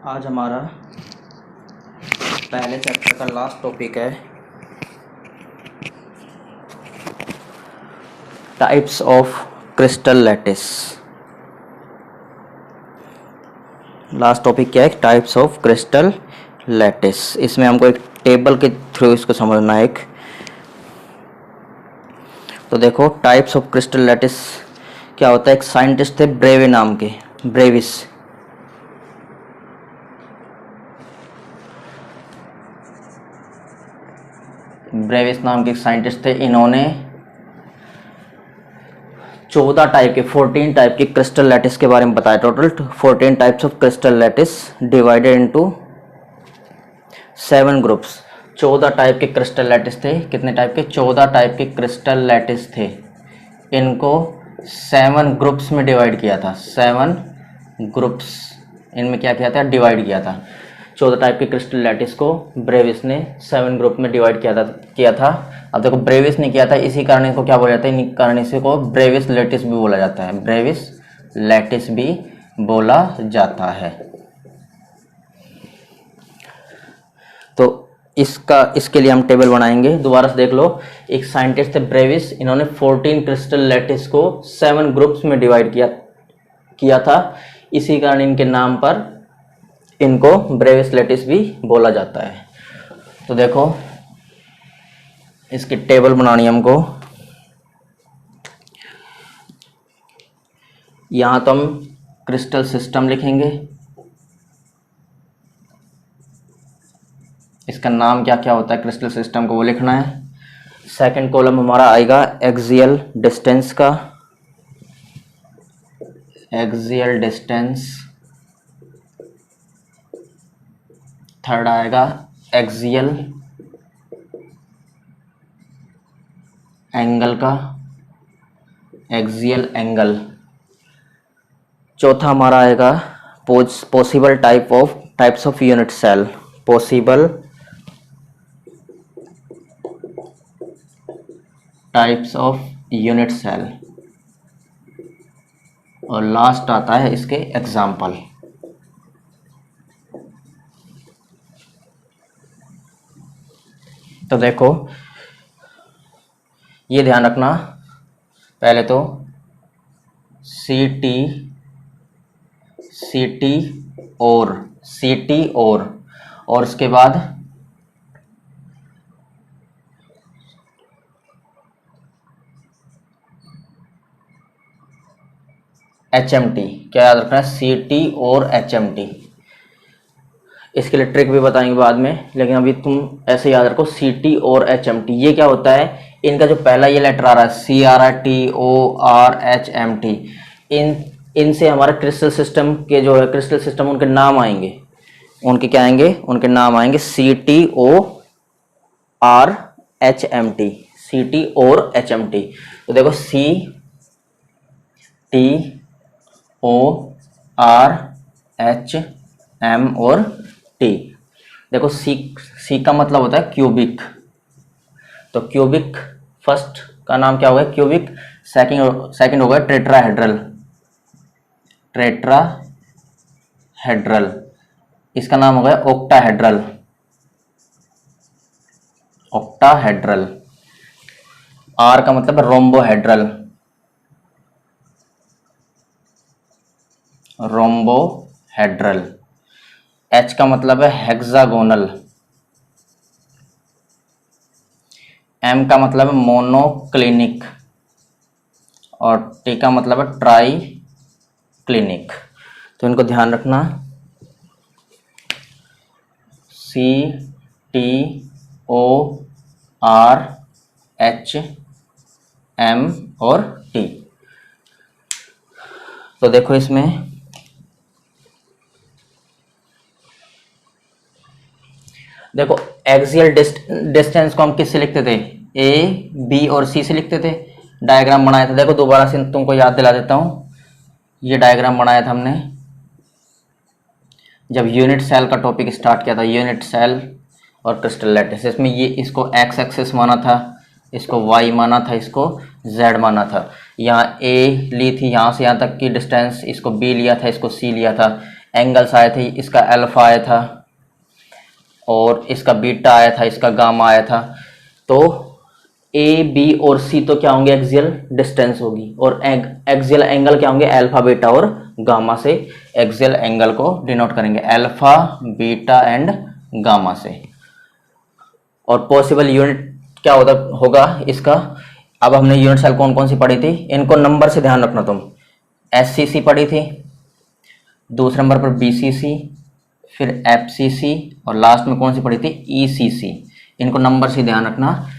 आज हमारा पहले चैप्टर का लास्ट टॉपिक है types of crystal lattice. Last topic क्या है? Types of crystal lattice. इसमें हमको एक टेबल के थ्रू इसको समझना है। तो देखो टाइप्स ऑफ क्रिस्टल लैटिस क्या होता है। एक साइंटिस्ट थे ब्रेवे नाम के, ब्रेविस नाम के एक साइंटिस्ट थे। इन्होंने 14 टाइप के 14 टाइप के क्रिस्टल लैटिस के बारे में बताया। Total 14 types of crystal lattice divided into 7 groups. 14 type के क्रिस्टल लैटिस थे। कितने टाइप के? 14 टाइप के क्रिस्टल लैटिस थे। इनको 7 ग्रुप्स में डिवाइड किया था। 7 ग्रुप्स इनमें क्या किया था? डिवाइड किया था। 14 टाइप के क्रिस्टल लैटिस को ब्रेविस ने 7 ग्रुप में डिवाइड किया था। अब देखो ब्रेविस ने किया था, इसी कारण इसको क्या बोला जाता है? इसी कारण इसको ब्रेविस लैटिस भी बोला जाता है। ब्रेविस लैटिस भी बोला जाता है। तो इसके लिए हम टेबल बनाएंगे। दोबारा से देख लो। एक साइंटिस्ट थे ब्रेविस, इन्होंने 14 क्रिस्टल लैटिस को 7 ग्रुप्स में डिवाइड किया था। इसी कारण इनके नाम पर इनको ब्रेविस लैटिस भी बोला जाता है। तो देखो इसकी टेबल बनानी है हमको। यहां तो हम क्रिस्टल सिस्टम लिखेंगे। इसका नाम क्या क्या होता है क्रिस्टल सिस्टम को, वो लिखना है। सेकंड कॉलम हमारा आएगा एक्सियल डिस्टेंस का, एक्सियल डिस्टेंस। थर्ड आएगा एक्सियल एंगल का, एक्सियल एंगल। चौथा हमारा आएगा possible types of unit cell, possible types of unit cell. और लास्ट आता है इसके एग्जाम्पल। तो देखो ये ध्यान रखना, पहले तो सीटी और उसके बाद HMT। क्या याद रखना है? CT और HMT। इसके लिए ट्रिक भी बताएंगे बाद में, लेकिन अभी तुम ऐसे याद रखो CT और HMT। ये क्या होता है? इनका जो पहला ये लेटर आ रहा है CRTORHMT, इनसे हमारा क्रिस्टल सिस्टम के जो है क्रिस्टल सिस्टम उनके नाम आएंगे। उनके क्या आएंगे? उनके नाम आएंगे CTORHMT, CT और HMT। तो देखो CTORHM और T। देखो C का मतलब होता है क्यूबिक। तो क्यूबिक फर्स्ट का नाम क्या होगा? क्यूबिक। सेकंड होगा टेट्राहेड्रल। इसका नाम होगा ऑक्टाहेड्रल। R का मतलब रोम्बोहेड्रल। H का मतलब है हेक्सागोनल। M का मतलब है मोनोक्लिनिक। और T का मतलब है ट्राई क्लिनिक। तो इनको ध्यान रखना, CTORHM और T। तो देखो इसमें देखो एक्सियल डिस्टेंस को हम किससे लिखते थे? A, B और C से लिखते थे। डायग्राम बनाया था। देखो दोबारा से तुमको याद दिला देता हूं। ये डायग्राम बनाया था हमने जब यूनिट सेल का टॉपिक स्टार्ट किया था, यूनिट सेल और क्रिस्टल लैटिस। इसमें ये इसको एक्स एक्सिस माना था, इसको वाई माना था, इसको Z माना था। यहाँ A ली थी यहाँ से यहाँ तक की डिस्टेंस, इसको B लिया था, इसको C लिया था। एंगल्स आए थे, इसका अल्फा आया था और इसका बीटा आया था, इसका गामा आया था। तो A B और C तो क्या होंगे, एक्सियल डिस्टेंस होगी, और एक्सियल एंगल क्या होंगे, अल्फा बीटा और गामा से एक्सियल एंगल को डिनोट करेंगे, अल्फा बीटा एंड गामा से। और पॉसिबल यूनिट क्या होगा इसका। अब हमने यूनिट सेल कौन कौन सी पढ़ी थी, इनको नंबर से ध्यान रखना तुम। SCC पढ़ी थी, दूसरे नंबर पर BCC, फिर FCC और लास्ट में कौन सी पढ़ी थी, ECC। इनको नंबर से ध्यान रखना।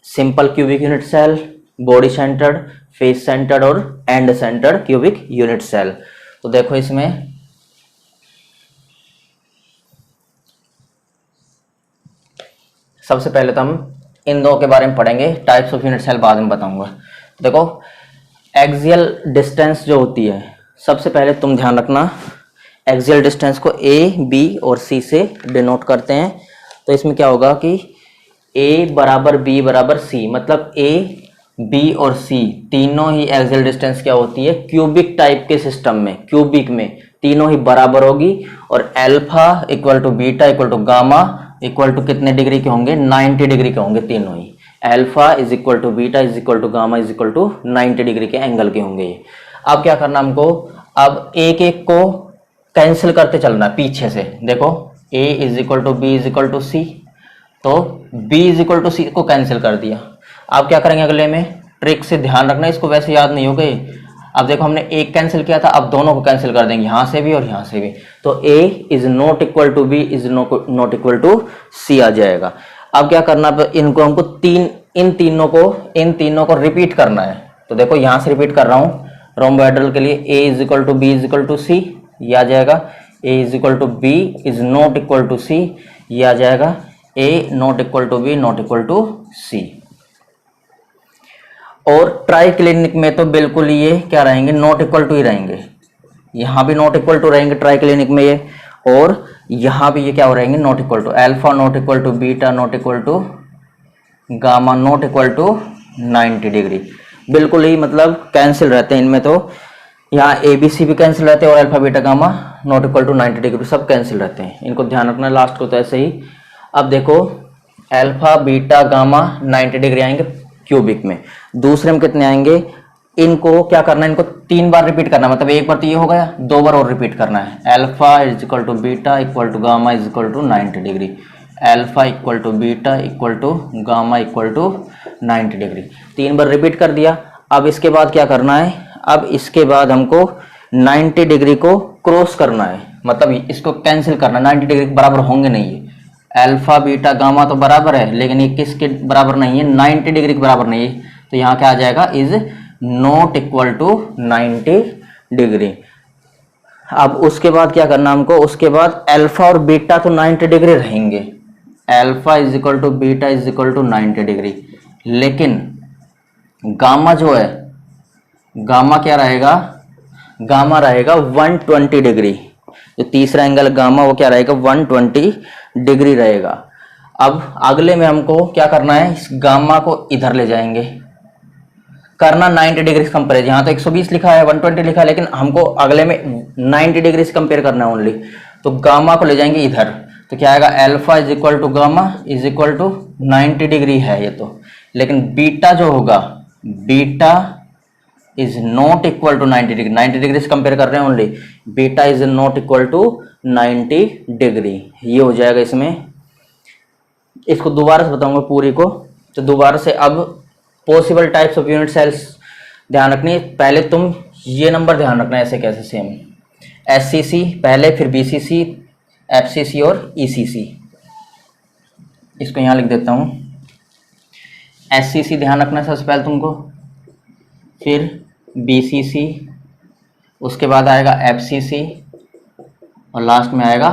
Simple cubic unit cell, body centred, face centred और end centred cubic unit cell. तो देखो इसमें सबसे पहले तो हम इन दो के बारे में पढ़ेंगे, टाइप्स ऑफ यूनिट सेल बाद में बताऊंगा। देखो एक्सियल डिस्टेंस जो होती है, सबसे पहले तुम ध्यान रखना, एक्सियल डिस्टेंस को A, B और C से डिनोट करते हैं। तो इसमें क्या होगा कि A बराबर B बराबर C, मतलब A, B और C तीनों ही एक्सियल डिस्टेंस क्या होती है, क्यूबिक टाइप के सिस्टम में, क्यूबिक में तीनों ही बराबर होगी। और alpha equal to beta equal to gamma equal to कितने डिग्री के होंगे, 90 डिग्री के होंगे तीनों ही। Alpha is equal to beta is equal to gamma is equal to 90 degree के एंगल के होंगे ये। अब क्या करना हमको, अब एक एक को कैंसिल करते चलना है पीछे से। देखो A is equal to B is equal to C, तो B is equal to C को कैंसिल कर दिया। अब क्या करेंगे अगले में, ट्रिक से ध्यान रखना, इसको वैसे याद नहीं हो गई। अब देखो हमने एक कैंसिल किया था, अब दोनों को कैंसिल कर देंगे, यहां से भी और यहां से भी। तो A is not equal to B is not equal to C आ जाएगा। अब क्या करना, इनको हमको इन तीनों को रिपीट करना है। तो देखो यहां से रिपीट कर रहा हूं, रोम्बोहेड्रल के लिए A is equal to B is equal to C, ये आ जाएगा। A is equal to B is not equal to C, ये आ जाएगा। A not equal to B not equal to C। और ट्राई क्लिनिक में तो बिल्कुल ये क्या रहेंगे, नॉट इक्वल टू ही रहेंगे। यहां भी नॉट इक्वल टू रहेंगे ट्राई क्लिनिक में ये, और यहां भी ये क्या हो रहेंगे, not equal to. Alpha not equal to beta not equal to gamma not equal to 90 degree, बिल्कुल ही मतलब कैंसिल रहते हैं इनमें। तो यहाँ ABC भी कैंसिल रहते हैं और alpha beta gamma not equal to 90 degree सब कैंसिल रहते हैं, इनको ध्यान रखना लास्ट को। तो ऐसे ही अब देखो अल्फा बीटा गामा 90 डिग्री आएंगे क्यूबिक में, दूसरे में कितने आएंगे, इनको क्या करना है, इनको 3 बार रिपीट करना है। मतलब एक बार तो ये हो गया, 2 बार और रिपीट करना है। Alpha is equal to beta equal to gamma is equal to 90 degree, alpha equal to beta equal to gamma equal to 90 degree, 3 बार रिपीट कर दिया। अब इसके बाद क्या करना है, अब इसके बाद हमको 90 डिग्री को क्रॉस करना है, मतलब इसको कैंसिल करना। 90 डिग्री के बराबर होंगे नहीं ये, अल्फा बीटा गामा तो बराबर है, लेकिन ये किसके बराबर नहीं है, 90 डिग्री के बराबर नहीं है। तो यहाँ क्या आ जाएगा, is not equal to 90 degree. अब उसके बाद क्या करना हमको, उसके बाद अल्फा और बीटा तो 90 डिग्री रहेंगे, alpha is equal to beta is equal to 90 degree, लेकिन गामा जो है, गामा क्या रहेगा, गामा रहेगा 120 डिग्री। जो तीसरा एंगल गामा वो क्या रहेगा, 120 डिग्री रहेगा। अब अगले में हमको क्या करना है, इस गामा को इधर ले जाएंगे, करना 90 डिग्री से कंपेयर। यहाँ तो 120 लिखा है, 120 लिखा है, लेकिन हमको अगले में 90 डिग्री से कंपेयर करना है ओनली। तो गामा को ले जाएंगे इधर, तो क्या आएगा, alpha is equal to gamma is equal to 90 degree है ये तो, लेकिन बीटा जो होगा, beta is not equal to 90 degree, 90 degree से कंपेयर कर रहे हैं only, beta is not equal to 90 degree, ये हो जाएगा इसमें। इसको दोबारा से बताऊंगा पूरी को, तो दोबारा से अब possible types of unit cells ध्यान रखनी है। पहले तुम ये नंबर ध्यान रखना है, ऐसे कैसे, सेम SCC पहले, फिर BCC, FCC और ECC। इसको यहाँ लिख देता हूँ, SCC ध्यान रखना है सबसे पहले तुमको, फिर BCC, उसके बाद आएगा FCC और लास्ट में आएगा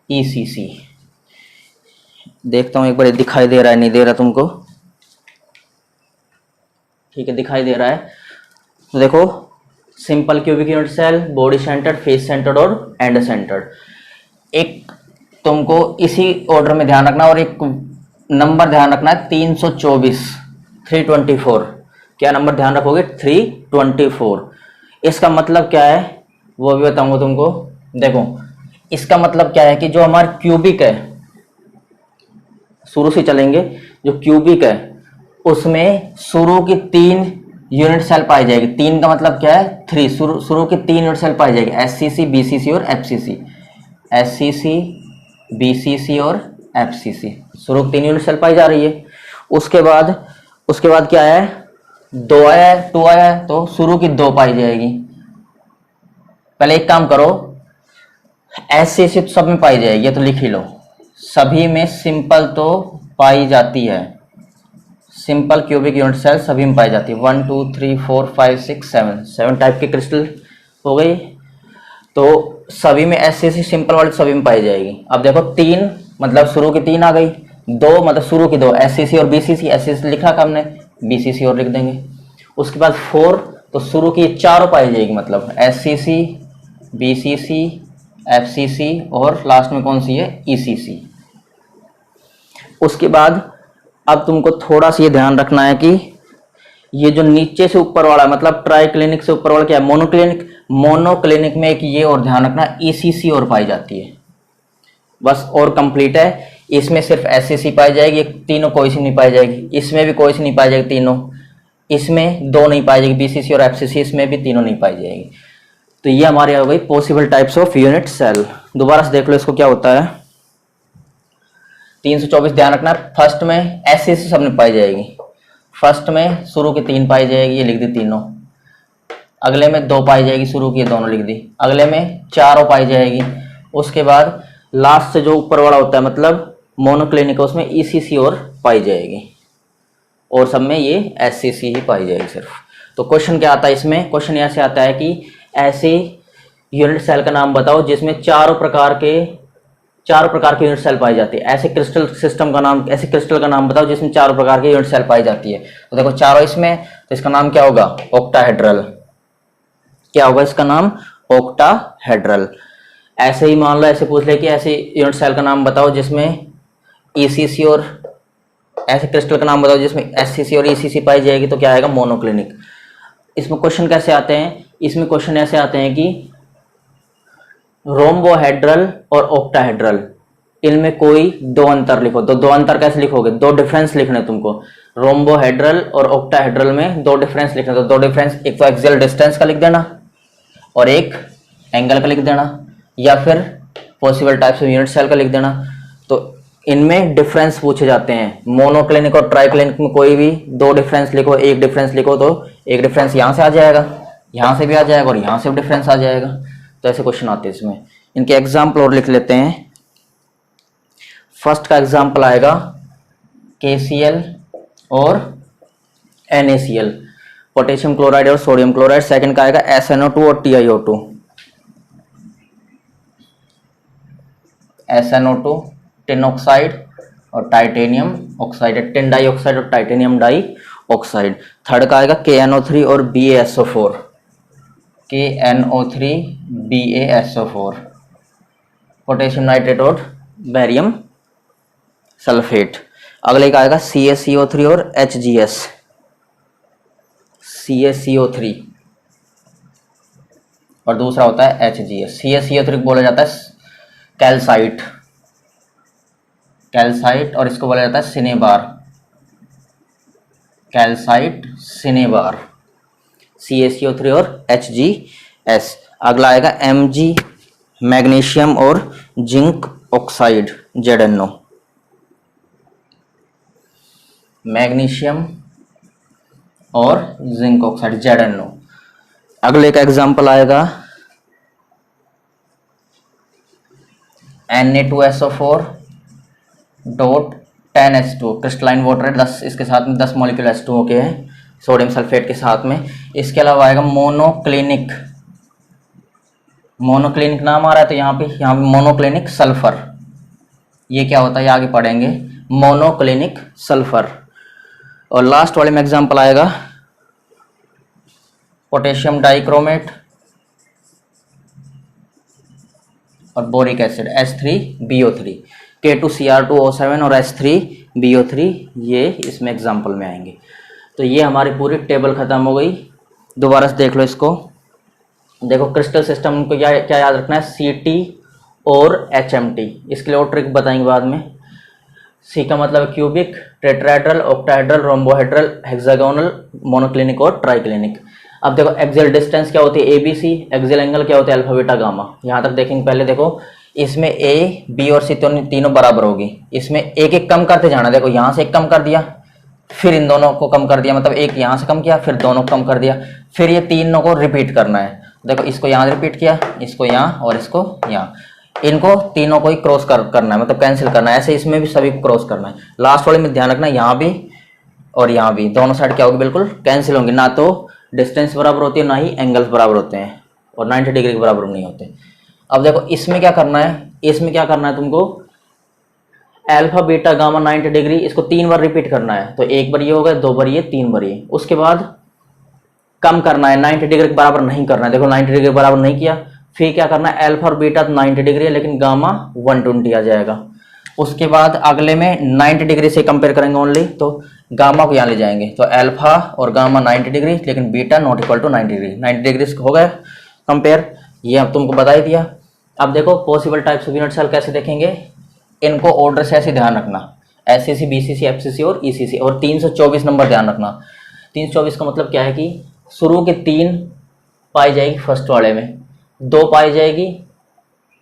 ECC। देखता हूँ एक बार दिखाई दे रहा है, नहीं दे रहा तुमको, ठीक है दिखाई दे रहा है। तो देखो simple cubic unit cell, body centred, face centred और एंड सेंटर्ड। एक तुमको इसी ऑर्डर में ध्यान रखना, और एक नंबर ध्यान रखना है 324, 324, क्या नंबर ध्यान रखोगे? 324। इसका मतलब क्या है वो भी बताऊंगा तुमको। देखो इसका मतलब क्या है कि जो हमारा क्यूबिक है, शुरू से चलेंगे, जो क्यूबिक है उसमें शुरू की 3 यूनिट सेल पाई जाएगी। 3 का मतलब क्या है? 3। शुरू की 3 यूनिट सेल पाई जाएगी, एससीसी, बीसीसी और एफसीसी। एससीसी, बीसीसी और एफसीसी, शुरू की 3 यूनिट सेल पाई जा रही है। उसके बाद क्या है? 2 आया है, 2 आया है, तो शुरू की 2 पाई जाएगी। पहले एक काम करो, एससीसी तो सब में पाई जाएगी, तो लिख ही लो। सभी में सिंपल तो पाई जाती है, सिंपल क्यूबिक यूनिट सेल सभी में पाई जाती है। 1 2 3 4 5 6 7 टाइप के क्रिस्टल हो गई। तो सभी में एससीसी सिंपल वाली सभी में पाई जाएगी। अब देखो 3 मतलब शुरू की 3 आ गई, 2 मतलब शुरू की 2, एससीसी और बीसीसी। एससीसी लिखा था हमने, बीसीसी और लिख देंगे। उसके बाद 4 तो शुरू की 4 पाई जाएगी, मतलब एससीसी, बीसीसी, एफसीसी और लास्ट में कौन सी है? ईसीसी। उसके बाद अब तुमको थोड़ा सा ये ध्यान रखना है कि ये जो नीचे से ऊपर वाला मतलब ट्राइक्लिनिक से ऊपर वाला क्या है? मोनोक्लिनिक। मोनोक्लिनिक में एक ये और ध्यान रखना, ईसीसी और पाई जाती है, बस और कंप्लीट है। इसमें सिर्फ एससीसी पाई जाएगी, तीनों कोई सी नहीं पाई जाएगी। इसमें भी कोई सी नहीं पाई जाएगी, तीनों। इसमें 2 नहीं पाई जाएगी, बीसीसी और एफसीसी, इसमें भी तीनों नहीं पाई जाएगी। तो ये हमारी हो गई possible types of unit cell. दोबारा से देख लो इसको क्या होता है। 324 ध्यान रखना, फर्स्ट में एससीसी सब में पाई जाएगी। फर्स्ट में शुरू की 3 पाई जाएगी, ये लिख दी तीनों। अगले में 2 पाई जाएगी, शुरू की, ये दोनों लिख दी। अगले में 4 पाई जाएगी। उसके बाद लास्ट से जो ऊपर वाला होता है मतलब मोनोक्लिनिक, उसमें ईसीसी और पाई जाएगी, और सब में ये एससीसी ही पाई जाएगी सिर्फ। तो क्वेश्चन क्या आता है इसमें? क्वेश्चन ऐसे आता है कि ऐसे यूनिट सेल का नाम बताओ जिसमें 4 प्रकार के यूनिट सेल पाई जाती है। ऐसे क्रिस्टल का नाम बताओ जिसमें 4 प्रकार के यूनिट सेल पाई जाती है। तो देखो चारों इसमें, तो इसका नाम क्या होगा? ऑक्टाहेड्रल। क्या होगा इसका नाम? ऑक्टाहेड्रल। ऐसे ही मान लो, ऐसे पूछ ले कि ऐसे यूनिट सेल का नाम बताओ जिसमें ईसीसी और ऐसे क्रिस्टल का नाम बताओ जिसमें एससीसी और ईसीसी पाई जाएगी, तो क्या आएगा? मोनोक्लिनिक। इसमें क्वेश्चन कैसे आते हैं? इसमें क्वेश्चन ऐसे आते हैं कि रोम्बोहेड्रल और ऑक्टाहेड्रल, इनमें कोई 2 अंतर लिखो। तो 2 अंतर कैसे लिखोगे? 2 डिफरेंस लिखने तुमको। रोम्बोहेड्रल और ऑक्टाहेड्रल में 2 डिफरेंस लिखने। तो 2 डिफरेंस, एक तो एक्सियल डिस्टेंस का लिख देना और एक एंगल का लिख देना, या फिर possible types of unit cell का लिख देना। तो इनमें डिफरेंस पूछे जाते हैं। मोनोक्लिनिक और ट्राइक्लिनिक में कोई भी 2 डिफरेंस लिखो, एक डिफरेंस लिखो, तो एक डिफरेंस यहाँ से आ जाएगा, यहाँ से भी आ जाएगा और यहाँ से भी डिफरेंस आ जाएगा। तो ऐसे क्वेश्चन आते हैं इसमें। इनके एग्जाम्पल और लिख लेते हैं। फर्स्ट का एग्जाम्पल आएगा KCl और NaCl, पोटेशियम क्लोराइड और सोडियम क्लोराइड। सेकंड का आएगा SNO2 और TiO2। SNO2 टिन ऑक्साइड और titanium oxide, tin dioxide और टाइटेनियम डाई ऑक्साइड। थर्ड का आएगा KNO3 और BaSO4, KNO3 BaSO4, potassium nitrate और बेरियम सल्फेट। अगले का आएगा CaCO3 और HGS, CaCO3, और दूसरा होता है HGS। CaCO3 बोला जाता है कैल्साइट, और इसको बोला जाता है सिनेबार, कैल्साइट सिनेबार। CaCO3 और HGS। अगला आएगा Mg, मैग्नीशियम और जिंक ऑक्साइड, ZnO, मैग्नीशियम और जिंक ऑक्साइड, ZnO। अगले का एग्जांपल आएगा Na2SO4 dot 10H2, crystalline water है 10, इसके साथ में 10 मॉलिक्यूल H2O के हैं सोडियम सल्फेट के साथ में। इसके अलावा आएगा मोनोक्लिनिक, नाम आ रहा है तो यहाँ पे मोनोक्लिनिक सल्फर। ये क्या होता है ये आगे पढ़ेंगे, मोनोक्लिनिक सल्फर। और लास्ट वाले में एग्जांपल आएगा पोटेशियम डाइक्रोमेट और बोरिक एसिड H3BO3, K2Cr2O7 और H3BO3, ये इसमें एग्जांपल में आएंगे। तो ये हमारी पूरी टेबल ख़त्म हो गई। दोबारा से देख लो इसको। देखो क्रिस्टल सिस्टम को क्या क्या याद रखना है, CT और HMT। इसके लिए और ट्रिक बताएंगे बाद में। सी का मतलब cubic, tetrahedral, octahedral, rhombohedral, hexagonal, monoclinic और ट्राइक्लिनिक। अब देखो एक्सियल डिस्टेंस क्या होती है, ABC, एक्सियल एंगल क्या होता है, अल्फा बीटा गामा। यहाँ तक देखेंगे। पहले देखो इसमें A, B और C तीनों बराबर होगी। इसमें एक एक कम करते जाना। देखो यहाँ से एक कम कर दिया, फिर इन दोनों को कम कर दिया, मतलब एक यहाँ से कम किया, फिर दोनों को कम कर दिया, फिर ये तीनों को रिपीट करना है। देखो इसको यहाँ रिपीट किया, इसको यहाँ और इसको यहाँ। इनको तीनों को ही क्रॉस करना है, मतलब कैंसिल करना है। ऐसे इसमें भी सभी को क्रॉस करना है। लास्ट वाले में ध्यान रखना, यहाँ भी और यहाँ भी दोनों साइड क्या होगी, बिल्कुल कैंसिल होंगे। ना तो डिस्टेंस बराबर होती है, ना ही एंगल्स बराबर होते हैं, और 90 डिग्री के बराबर नहीं होते। अब देखो इसमें क्या करना है, इसमें क्या करना है तुमको, अल्फा बीटा गामा 90 डिग्री, इसको 3 बार रिपीट करना है। तो एक बार ये हो गया, 2 बार ये, 3 बार ये। उसके बाद कम करना है, 90 डिग्री के बराबर नहीं करना है। देखो 90 डिग्री के बराबर नहीं किया, फिर क्या करना है, अल्फा और बीटा 90 डिग्री है, लेकिन गामा 120 आ जाएगा। उसके बाद अगले में 90 डिग्री से कंपेयर करेंगे ओनली, तो गामा को यहाँ ले जाएंगे। तो अल्फा और गामा 90 डिग्री, लेकिन beta not equal to 90 degree. 90 degree हो गया कंपेयर, ये अब तुमको बता ही दिया। अब देखो possible types of unit cell कैसे देखेंगे, इनको ऑर्डर से ऐसे ध्यान रखना, SCC, BCC, FCC और ECC। और 324 नंबर ध्यान रखना। 324 का मतलब क्या है कि शुरू के 3 पाई जाएगी फर्स्ट वाले में, 2 पाई जाएगी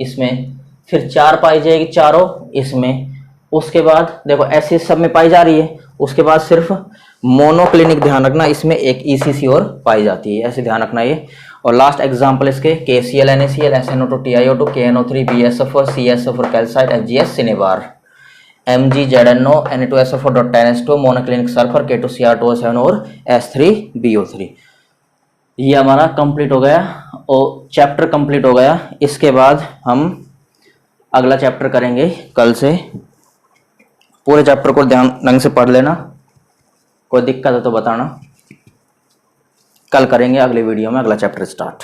इसमें, फिर 4 पाई जाएगी चारों इसमें। उसके बाद देखो ऐसे सब में पाई जा रही है। उसके बाद सिर्फ मोनोक्लिनिक ध्यान रखना, इसमें एक ECC और पाई जाती है, ऐसे ध्यान रखना ये। और लास्ट एग्जांपल इसके KCl, NaCl, SnO2, TiO2, KNO3, BSO4, CSO4, calcite, HGS, cinnabar, Mg, ZNO, Na2SO4, 10H2, monoclinic sulphur, K2Cr2O7 और S3BO3। ये हमारा कंप्लीट हो गया और चैप्टर कंप्लीट हो गया। इसके बाद हम अगला चैप्टर करेंगे कल से। पूरे चैप्टर को ध्यान ढंग से पढ़ लेना, कोई दिक्कत है तो बताना। कल करेंगे अगले वीडियो में अगला चैप्टर स्टार्ट।